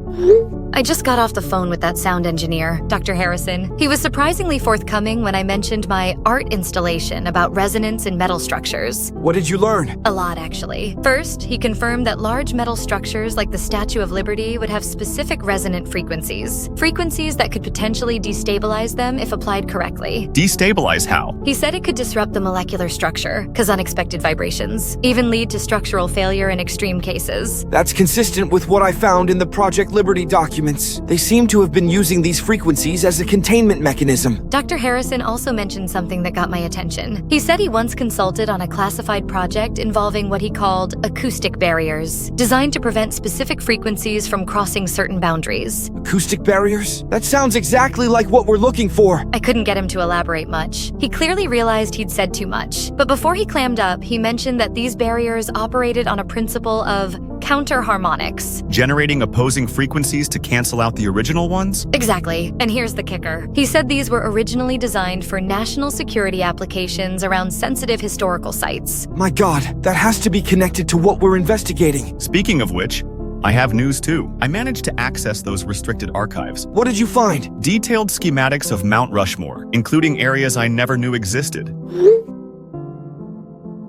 I just got off the phone with that sound engineer, Dr. Harrison. He was surprisingly forthcoming when I mentioned my art installation about resonance in metal structures. What did you learn? A lot, actually. First, he confirmed that large metal structures like the Statue of Liberty would have specific resonant frequencies. Frequencies that could potentially destabilize them if applied correctly. Destabilize how? He said it could disrupt the molecular structure, cause unexpected vibrations, even lead to structural failure in extreme cases. That's consistent with what I found in the Project Liberty documents. They seem to have been using these frequencies as a containment mechanism. Dr. Harrison also mentioned something that got my attention. He said he once consulted on a classified project involving what he called acoustic barriers, designed to prevent specific frequencies from crossing certain boundaries. Acoustic barriers? That sounds exactly like what we're looking for. I couldn't get him to elaborate much. He clearly realized he'd said too much. But before he clammed up, he mentioned that these barriers operated on a principle of counter-harmonics. Generating opposing frequencies to cancel out the original ones? Exactly. And here's the kicker. He said these were originally designed for national security applications around sensitive historical sites. My God, that has to be connected to what we're investigating. Speaking of which, I have news too. I managed to access those restricted archives. What did you find? Detailed schematics of Mount Rushmore, including areas I never knew existed.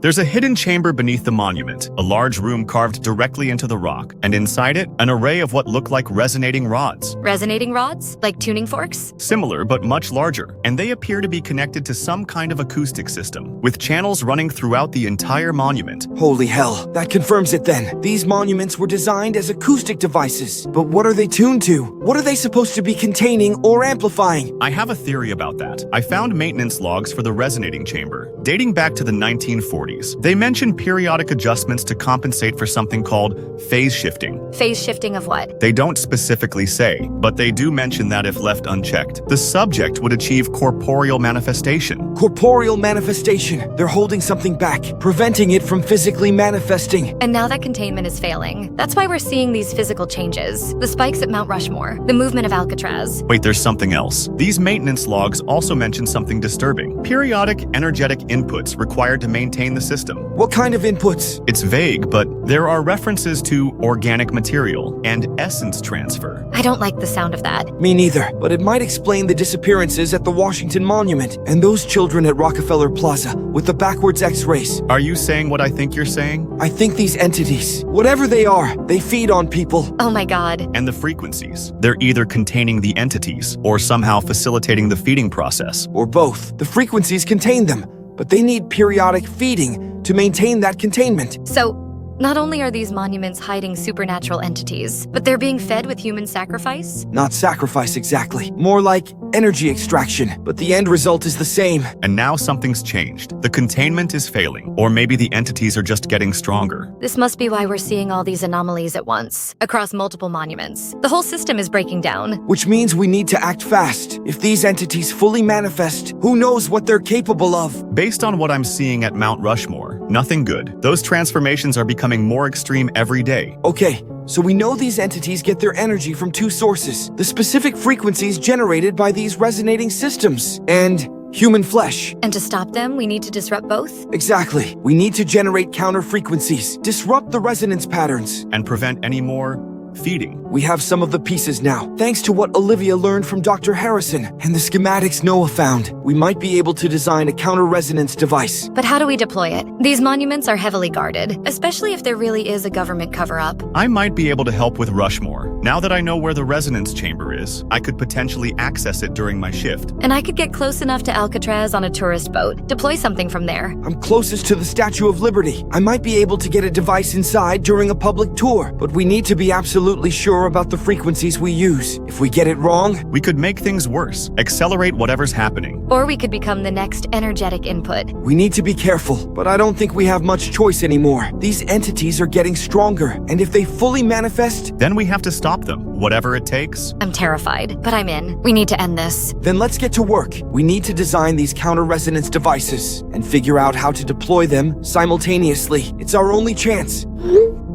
There's a hidden chamber beneath the monument, a large room carved directly into the rock, and inside it, an array of what look like resonating rods. Resonating rods? Like tuning forks? Similar, but much larger, and they appear to be connected to some kind of acoustic system, with channels running throughout the entire monument. Holy hell, that confirms it then. These monuments were designed as acoustic devices, but what are they tuned to? What are they supposed to be containing or amplifying? I have a theory about that. I found maintenance logs for the resonating chamber, dating back to the 1940s. properties. They mention periodic adjustments to compensate for something called phase shifting. Phase shifting of what? They don't specifically say, but they do mention that if left unchecked, the subject would achieve corporeal manifestation. Corporeal manifestation. They're holding something back, preventing it from physically manifesting. And now that containment is failing. That's why we're seeing these physical changes. The spikes at Mount Rushmore, the movement of Alcatraz. Wait, there's something else. These maintenance logs also mention something disturbing. Periodic energetic inputs required to maintain the system. What kind of inputs? It's vague, but there are references to organic material and essence transfer. I don't like the sound of that. Me neither, but it might explain the disappearances at the Washington Monument and those children at Rockefeller Plaza with the backwards X-rays. Are you saying what I think you're saying? I think these entities, whatever they are, they feed on people. Oh my god. And the frequencies. They're either containing the entities or somehow facilitating the feeding process. Or both. The frequencies contain them, but they need periodic feeding to maintain that containment. So, not only are these monuments hiding supernatural entities, but they're being fed with human sacrifice? Not sacrifice exactly. More like energy extraction, but the end result is the same. And now something's changed. The containment is failing, or maybe the entities are just getting stronger. This must be why we're seeing all these anomalies at once, across multiple monuments. The whole system is breaking down. Which means we need to act fast. If these entities fully manifest, who knows what they're capable of? Based on what I'm seeing at Mount Rushmore, nothing good. Those transformations are becoming more extreme every day. Okay, so we know these entities get their energy from two sources. The specific frequencies generated by these resonating systems, and human flesh. And to stop them, we need to disrupt both? Exactly. We need to generate counter frequencies, disrupt the resonance patterns, And prevent any more feeding. We have some of the pieces now. Thanks to what Olivia learned from Dr. Harrison and the schematics Noah found, we might be able to design a counter-resonance device. But how do we deploy it? These monuments are heavily guarded, especially if there really is a government cover-up. I might be able to help with Rushmore. Now that I know where the resonance chamber is, I could potentially access it during my shift. And I could get close enough to Alcatraz on a tourist boat, deploy something from there. I'm closest to the Statue of Liberty. I might be able to get a device inside during a public tour, but we need to be absolutely sure about the frequencies we use. If we get it wrong, We could make things worse, accelerate whatever's happening. Or we could become the next energetic input. we need to be careful, but I don't think we have much choice anymore. These entities are getting stronger, and if they fully manifest, Then we have to stop them, whatever it takes. I'm terrified, but I'm in. We need to end this. then let's get to work. We need to design these counter-resonance devices and figure out how to deploy them simultaneously. It's our only chance.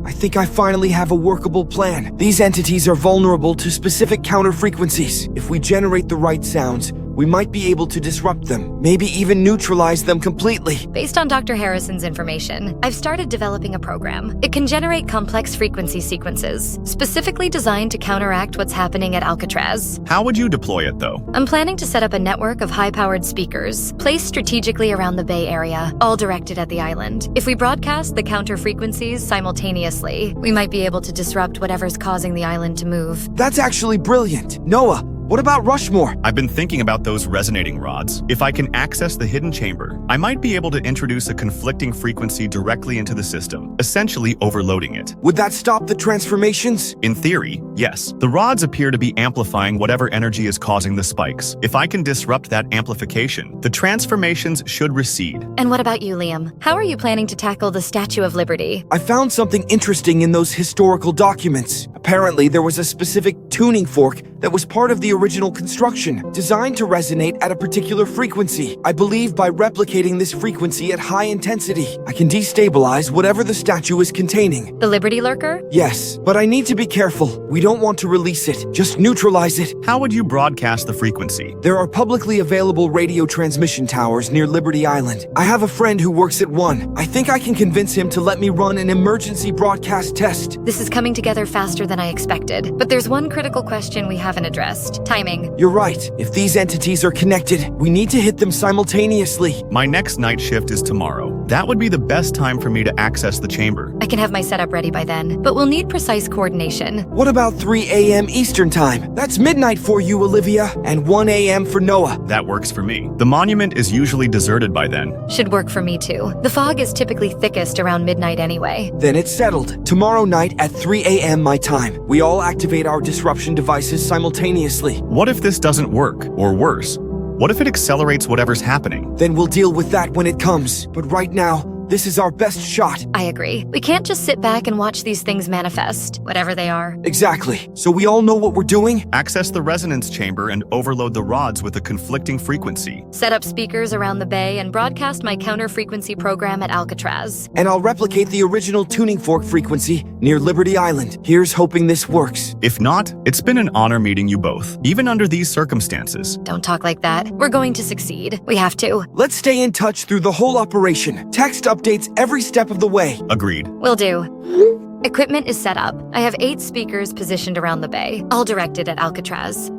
I think I finally have a workable plan. These entities are vulnerable to specific counter frequencies. If we generate the right sounds, we might be able to disrupt them, maybe even neutralize them completely. Based on Dr. Harrison's information, I've started developing a program. It can generate complex frequency sequences, specifically designed to counteract what's happening at Alcatraz. How would you deploy it, though? I'm planning to set up a network of high-powered speakers, placed strategically around the Bay Area, all directed at the island. If we broadcast the counter frequencies simultaneously, we might be able to disrupt whatever's causing the island to move. That's actually brilliant. Noah, what about Rushmore? I've been thinking about those resonating rods. If I can access the hidden chamber, I might be able to introduce a conflicting frequency directly into the system, essentially overloading it. Would that stop the transformations? In theory, yes. The rods appear to be amplifying whatever energy is causing the spikes. If I can disrupt that amplification, the transformations should recede. And what about you, Liam? How are you planning to tackle the Statue of Liberty? I found something interesting in those historical documents. Apparently, there was a specific tuning fork that was part of the original construction, designed to resonate at a particular frequency. I believe by replicating this frequency at high intensity, I can destabilize whatever the statue is containing. The Liberty Lurker? Yes, but I need to be careful. We don't want to release it, just neutralize it. How would you broadcast the frequency? There are publicly available radio transmission towers near Liberty Island. I have a friend who works at one. I think I can convince him to let me run an emergency broadcast test. This is coming together faster than I expected, but there's one critical question we haven't addressed. Timing. You're right. If these entities are connected, we need to hit them simultaneously. My next night shift is tomorrow. That would be the best time for me to access the chamber. I can have my setup ready by then, but we'll need precise coordination. What about 3 a.m. Eastern Time? That's midnight for you, Olivia, and 1 a.m. for Noah. That works for me. The monument is usually deserted by then. Should work for me too. The fog is typically thickest around midnight anyway. Then it's settled. Tomorrow night at 3 a.m. my time, we all activate our disruption devices simultaneously. What if this doesn't work? Or worse, what if it accelerates whatever's happening? Then we'll deal with that when it comes. But right now, This is our best shot. I agree. We can't just sit back and watch these things manifest, whatever they are. Exactly. So we all know what we're doing? Access the resonance chamber and overload the rods with a conflicting frequency. Set up speakers around the bay and broadcast my counter-frequency program at Alcatraz. And I'll replicate the original tuning fork frequency near Liberty Island. Here's hoping this works. If not, it's been an honor meeting you both, even under these circumstances. Don't talk like that. We're going to succeed. We have to. Let's stay in touch through the whole operation. Text updates every step of the way. Agreed. Will do. Equipment is set up. I have 8 speakers positioned around the bay, all directed at Alcatraz.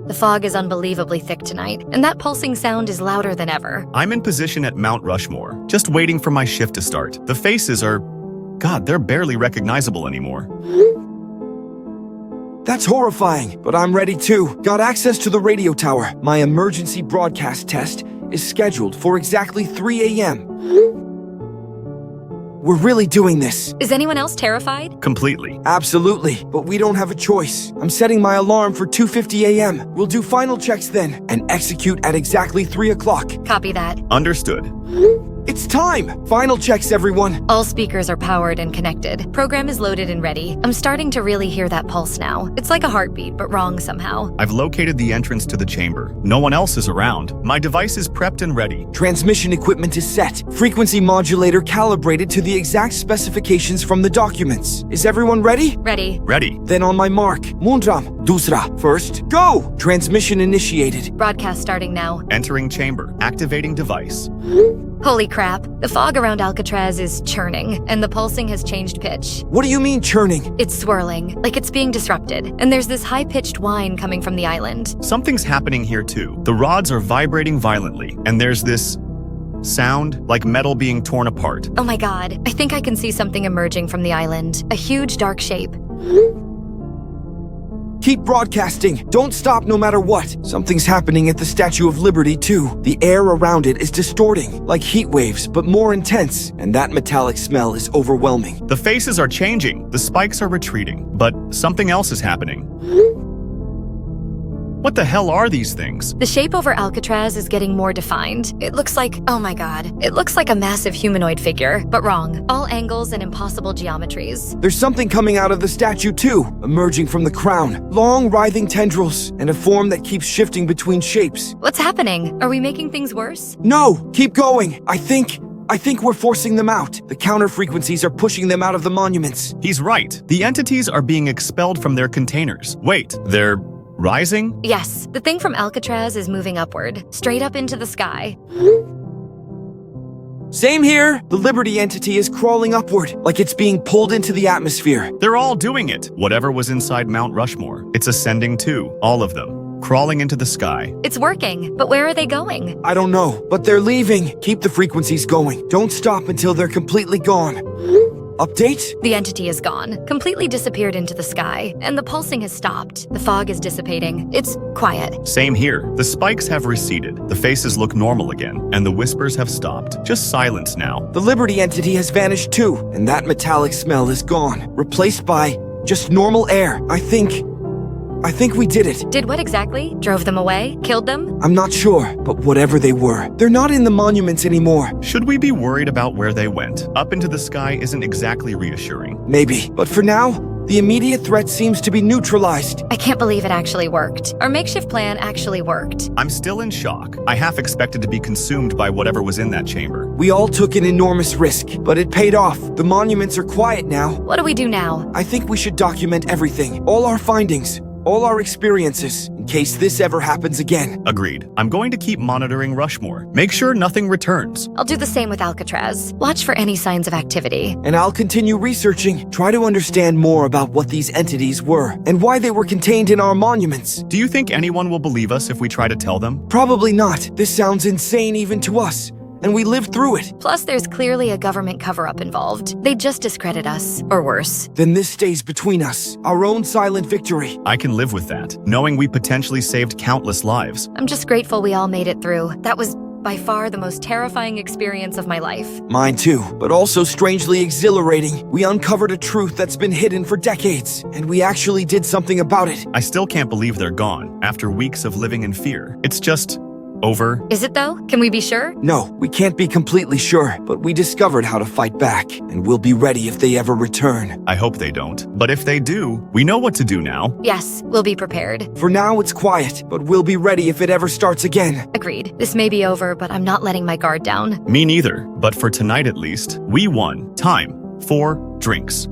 The fog is unbelievably thick tonight, and that pulsing sound is louder than ever. I'm in position at Mount Rushmore, just waiting for my shift to start. The faces are... God, they're barely recognizable anymore. That's horrifying, but I'm ready too. Got access to the radio tower. My emergency broadcast test is scheduled for exactly 3 a.m. We're really doing this. Is anyone else terrified? Completely. Absolutely, but we don't have a choice. I'm setting my alarm for 2:50 a.m. We'll do final checks then and execute at exactly 3 o'clock. Copy that. Understood. It's time! Final checks, everyone. All speakers are powered and connected. Program is loaded and ready. I'm starting to really hear that pulse now. It's like a heartbeat, but wrong somehow. I've located the entrance to the chamber. No one else is around. My device is prepped and ready. Transmission equipment is set. Frequency modulator calibrated to the exact specifications from the documents. Is everyone ready? Ready. Ready. Then on my mark. Mundram. Dusra. First. Go! Transmission initiated. Broadcast starting now. Entering chamber. Activating device. Holy crap. The fog around Alcatraz is churning, and the pulsing has changed pitch. What do you mean churning? It's swirling, like it's being disrupted, and there's this high-pitched whine coming from the island. Something's happening here too. The rods are vibrating violently, and there's this sound like metal being torn apart. Oh my god, I think I can see something emerging from the island. A huge dark shape. Keep broadcasting. Don't stop no matter what. Something's happening at the Statue of Liberty, too. The air around it is distorting, like heat waves, but more intense, and that metallic smell is overwhelming. The faces are changing. The spikes are retreating, but something else is happening. What the hell are these things? The shape over Alcatraz is getting more defined. It looks like, oh my god, it looks like a massive humanoid figure, but wrong. All angles and impossible geometries. There's something coming out of the statue too, emerging from the crown. Long, writhing tendrils, and a form that keeps shifting between shapes. What's happening? Are we making things worse? No, keep going. I think we're forcing them out. The counter frequencies are pushing them out of the monuments. He's right. The entities are being expelled from their containers. Wait, they're rising? Yes, the thing from Alcatraz is moving upward, straight up into the sky. Same here. The Liberty entity is crawling upward, like it's being pulled into the atmosphere. They're all doing it. Whatever was inside Mount Rushmore, it's ascending too. All of them. Crawling into the sky. It's working, but where are they going? I don't know, but they're leaving. Keep the frequencies going. Don't stop until they're completely gone. Update? The entity is gone, completely disappeared into the sky, and the pulsing has stopped. The fog is dissipating. It's quiet. Same here. The spikes have receded. The faces look normal again, and the whispers have stopped. Just silence now. The Liberty entity has vanished too, and that metallic smell is gone, replaced by just normal air. I think we did it. Did what exactly? Drove them away? Killed them? I'm not sure, but whatever they were, they're not in the monuments anymore. Should we be worried about where they went? Up into the sky isn't exactly reassuring. Maybe, but for now, the immediate threat seems to be neutralized. I can't believe it actually worked. Our makeshift plan actually worked. I'm still in shock. I half expected to be consumed by whatever was in that chamber. We all took an enormous risk, but it paid off. The monuments are quiet now. What do we do now? I think we should document everything, all our findings. All our experiences, in case this ever happens again. Agreed. I'm going to keep monitoring Rushmore. Make sure nothing returns. I'll do the same with Alcatraz. Watch for any signs of activity. And I'll continue researching, try to understand more about what these entities were, and why they were contained in our monuments. Do you think anyone will believe us if we try to tell them? Probably not. This sounds insane even to us. And we lived through it. Plus, there's clearly a government cover-up involved. They just discredit us, or worse. Then this stays between us, our own silent victory. I can live with that, knowing we potentially saved countless lives. I'm just grateful we all made it through. That was by far the most terrifying experience of my life. Mine too, but also strangely exhilarating. We uncovered a truth that's been hidden for decades, and we actually did something about it. I still can't believe they're gone, after weeks of living in fear. It's just Over. Is it though? Can we be sure? No, we can't be completely sure, but we discovered how to fight back, and we'll be ready if they ever return. I hope they don't. But if they do, we know what to do now. Yes, we'll be prepared. For now, it's quiet, but we'll be ready if it ever starts again. Agreed. This may be over, but I'm not letting my guard down. Me neither. But for tonight at least, we won. Time for drinks.